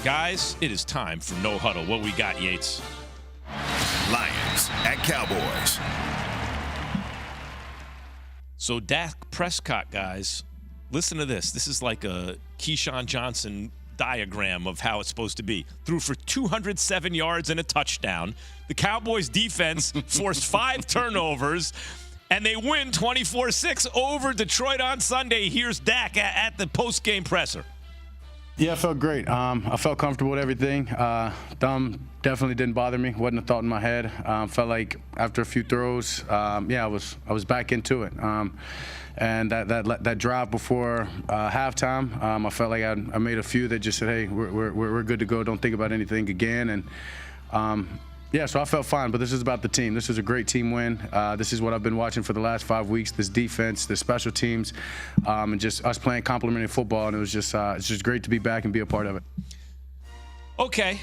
Guys, it is time for No Huddle. What we got, Yates? Lions at Cowboys. So Dak Prescott, guys, listen to this. This is like a Keyshawn Johnson diagram of how it's supposed to be. Threw for 207 yards and a touchdown. The Cowboys defense forced 5 turnovers, and they win 24-6 over Detroit on Sunday. Here's Dak at the post-game presser. Yeah, I felt great. I felt comfortable with everything. Thumb definitely didn't bother me. Wasn't a thought in my head. Felt like after a few throws, I was back into it. And that drive before halftime, I felt like I made a few that just said, hey, we're good to go. Don't think about anything again. And yeah, so I felt fine, but this is about the team. This is a great team win. This is what I've been watching for the last 5 weeks, this defense, the special teams, and just us playing complementary football, and it was just it's just great to be back and be a part of it. Okay,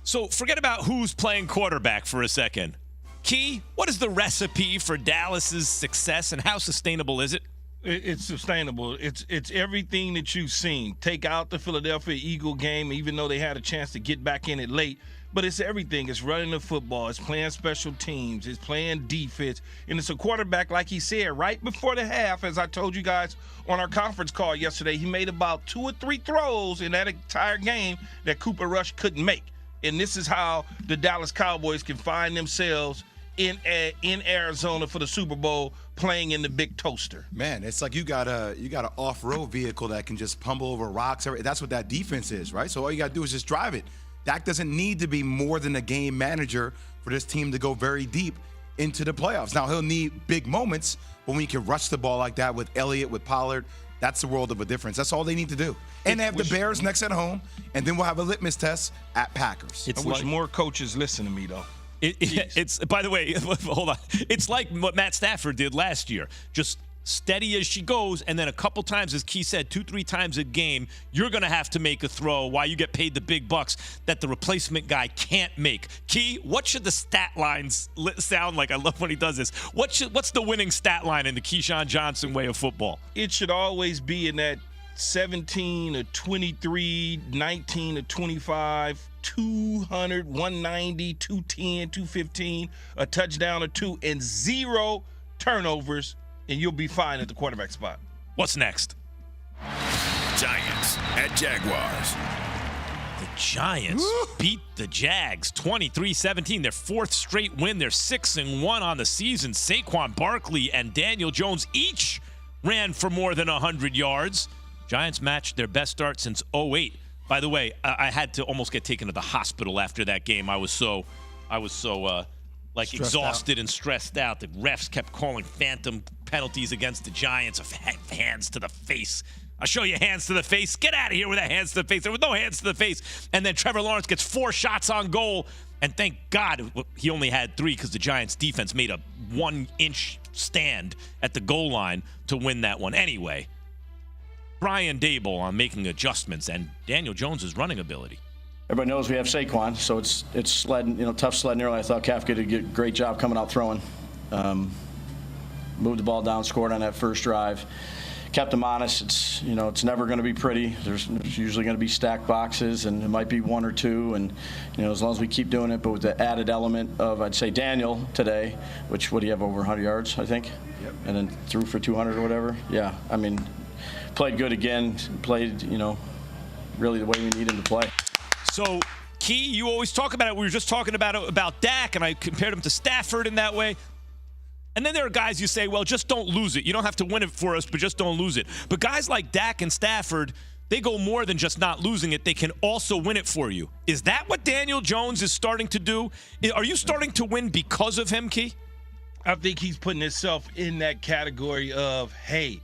so forget about who's playing quarterback for a second. Key, what is the recipe for Dallas's success, and how sustainable is it? It's sustainable. It's everything that you've seen. Take out the Philadelphia Eagle game, even though they had a chance to get back in it late. But it's everything. It's running the football. It's playing special teams. It's playing defense. And it's a quarterback, like he said, right before the half, as I told you guys on our conference call yesterday, he made about 2 or 3 throws in that entire game that Cooper Rush couldn't make. And this is how the Dallas Cowboys can find themselves in Arizona for the Super Bowl, playing in the big toaster. Man, it's like you got an off-road vehicle that can just pummel over rocks. That's what that defense is, right? So all you got to do is just drive it. Dak doesn't need to be more than a game manager for this team to go very deep into the playoffs. Now, he'll need big moments, but when you can rush the ball like that with Elliott, with Pollard, that's the world of a difference. That's all they need to do. And they have the Bears next at home, and then we'll have a litmus test at Packers. I wish more coaches listen to me, though. It's, by the way, hold on. It's like what Matt Stafford did last year. Just steady as she goes, and then a couple times, as Key said, 2-3 times a game, you're going to have to make a throw while you get paid the big bucks that the replacement guy can't make. Key, what should the stat lines sound like? I love when he does this. What's the winning stat line in the Keyshawn Johnson way of football? It should always be in that 17 to 23, 19 to 25, 200, 190, 210, 215, a touchdown or 2, and 0 turnovers, and you'll be fine at the quarterback spot. What's next? Giants at Jaguars. The Giants beat the Jags 23-17, their 4th straight win. They're 6-1 on the season. Saquon Barkley and Daniel Jones each ran for more than 100 yards. Giants matched their best start since 2008. By the way, I had to almost get taken to the hospital after that game. I was so exhausted and stressed out. The refs kept calling phantom penalties against the Giants of hands to the face. I'll show you hands to the face. Get out of here with that hands to the face. There was no hands to the face. And then Trevor Lawrence gets 4 shots on goal. And thank God he only had 3 because the Giants defense made a 1-inch stand at the goal line to win that one. Anyway, Brian Daboll on making adjustments and Daniel Jones' running ability. Everybody knows we have Saquon, so it's sledding, tough sledding early. I thought Kafka did a great job coming out throwing. Moved the ball down, scored on that first drive. Kept him honest. It's never going to be pretty. There's usually going to be stacked boxes, and it might be 1 or 2. And as long as we keep doing it, but with the added element of, I'd say, Daniel today, which what do you have, over 100 yards, I think, and then threw for 200 or whatever. Yeah, I mean, played good again. Played, really the way we need him to play. So, Key, you always talk about it. We were just talking about Dak, and I compared him to Stafford in that way. And then there are guys you say, well, just don't lose it. You don't have to win it for us, but just don't lose it. But guys like Dak and Stafford, they go more than just not losing it. They can also win it for you. Is that what Daniel Jones is starting to do? Are you starting to win because of him, Key? I think he's putting himself in that category of, hey,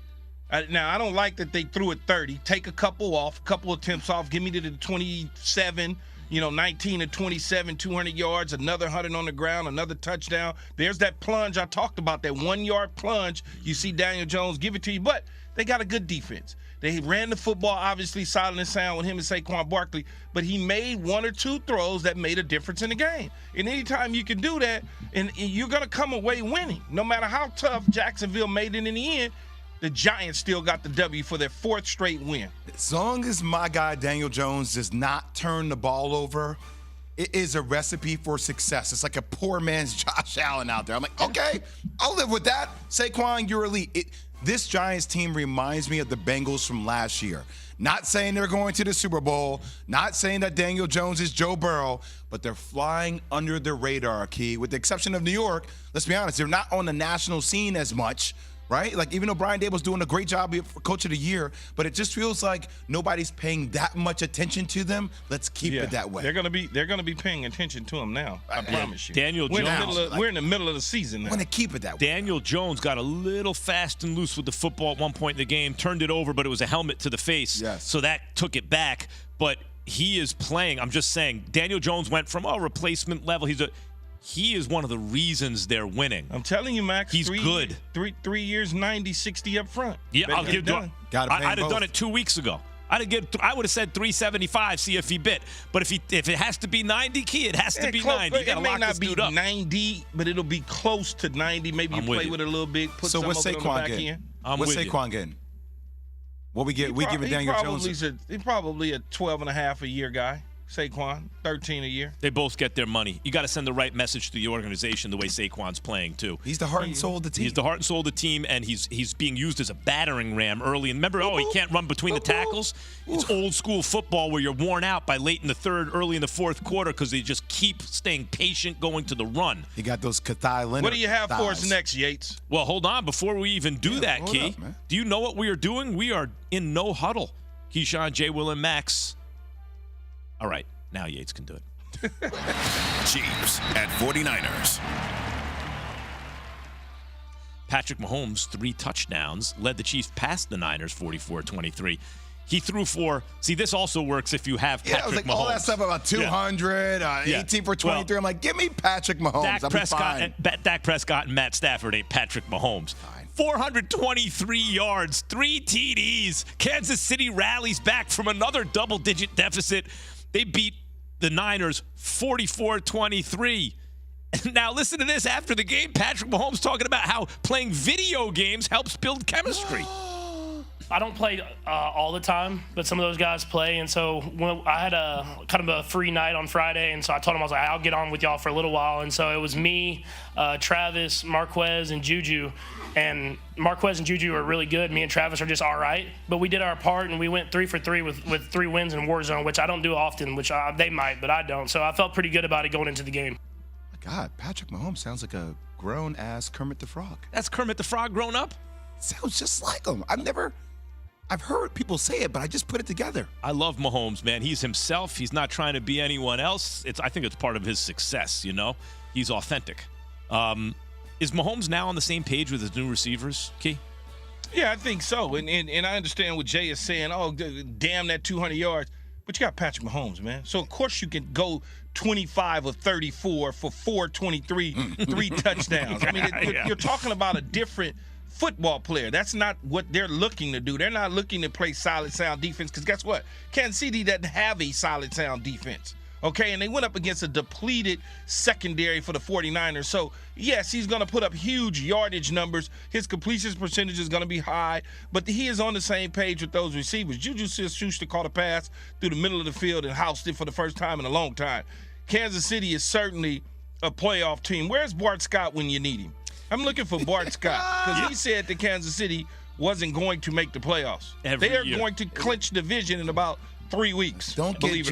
now I don't like that they threw it 30. Take a couple attempts off. Give me to the 27, 19 to 27, 200 yards, another 100 on the ground, another touchdown. There's that plunge I talked about, that 1-yard plunge. You see Daniel Jones give it to you, but they got a good defense. They ran the football, obviously, solid and sound with him and Saquon Barkley, but he made 1 or 2 throws that made a difference in the game. And anytime you can do that, and you're going to come away winning. No matter how tough Jacksonville made it in the end, the Giants still got the W for their 4th straight win. As long as my guy Daniel Jones does not turn the ball over, it is a recipe for success. It's like a poor man's Josh Allen out there. I'm like, okay, I'll live with that. Saquon, you're elite. This Giants team reminds me of the Bengals from last year. Not saying they're going to the Super Bowl, not saying that Daniel Jones is Joe Burrow, but they're flying under the radar, Key. With the exception of New York, let's be honest, they're not on the national scene as much, right? Like, even though Brian Dable's doing a great job for Coach of the Year, but it just feels like nobody's paying that much attention to them. Let's keep it that way. They're gonna be paying attention to them now. I promise you. Daniel Jones. We're in the middle of the season now. Want to keep it that way. Daniel Jones got a little fast and loose with the football at one point in the game, turned it over, but it was a helmet to the face. Yes. So that took it back. But he is playing. I'm just saying, Daniel Jones went from replacement level. He is one of the reasons they're winning. I'm telling you, Max. He's good. 3 years, 90, 60 up front. Yeah, I'll give done. I'd have done it 2 weeks ago. I would have said 375, see if he bit. But if it has to be 90, Key, it has to be 90. You gotta it may lock not this be dude up. 90, but it'll be close to 90. Maybe you play with it a little bit, put some what's of it on the Saquon back getting? end. What's Saquon getting? What we get? We giving Daniel Jones? He's probably a 12 and a half a year guy. Saquon, 13 a year. They both get their money. You got to send the right message to the organization the way Saquon's playing, too. He's the heart and soul of the team. He's the heart and soul of the team, and he's being used as a battering ram early. And remember, he can't run between the tackles. It's old school football where you're worn out by late in the third, early in the fourth quarter because they just keep staying patient going to the run. He got those Kathai Leonard What do you have for us thighs. next, Yates? Well, hold on. Before we even do that, hold Key, up, man. do you know what we are doing? We are in no huddle. Keyshawn, J. Will, and Max. All right. Now Yates can do it. Chiefs at 49ers. Patrick Mahomes, 3 touchdowns, led the Chiefs past the Niners 44-23. He threw for, see, this also works if you have Patrick I was like, Mahomes. all that stuff about 200, 18 for 23. I'm like, give me Patrick Mahomes. Dak Prescott and Matt Stafford ain't Patrick Mahomes. 423 yards, 3 TDs. Kansas City rallies back from another double-digit deficit. They beat the Niners 44-23. Now listen to this. After the game, Patrick Mahomes talking about how playing video games helps build chemistry. I don't play all the time, but some of those guys play. And so when I had a kind of a free night on Friday, and so I told him, I was like, I'll get on with y'all for a little while. And so it was me, Travis, Marquez, and Juju. And Marquez and Juju are really good. Me and Travis are just all right. But we did our part, and we went 3 for 3 with 3 wins in Warzone, which I don't do often, which they might, but I don't. So I felt pretty good about it going into the game. My God, Patrick Mahomes sounds like a grown-ass Kermit the Frog. That's Kermit the Frog grown up? Sounds just like him. I've heard people say it, but I just put it together. I love Mahomes, man. He's himself. He's not trying to be anyone else. I think it's part of his success, you know? He's authentic. Is Mahomes now on the same page with his new receivers, Key? Yeah, I think so. And I understand what Jay is saying. Oh, damn that 200 yards. But you got Patrick Mahomes, man. So, of course, you can go 25 of 34 for 423, 3 touchdowns. I mean, you're talking about a different football player. That's not what they're looking to do. They're not looking to play solid, sound defense because guess what? Kansas City doesn't have a solid, sound defense. Okay, and they went up against a depleted secondary for the 49ers. So, yes, he's going to put up huge yardage numbers. His completion percentage is going to be high, but he is on the same page with those receivers. Juju Smith-Schuster caught a pass through the middle of the field and housed it for the first time in a long time. Kansas City is certainly a playoff team. Where's Bart Scott when you need him? I'm looking for Bart Scott because he said that Kansas City wasn't going to make the playoffs. They are going to clinch division in about 3 weeks. Don't get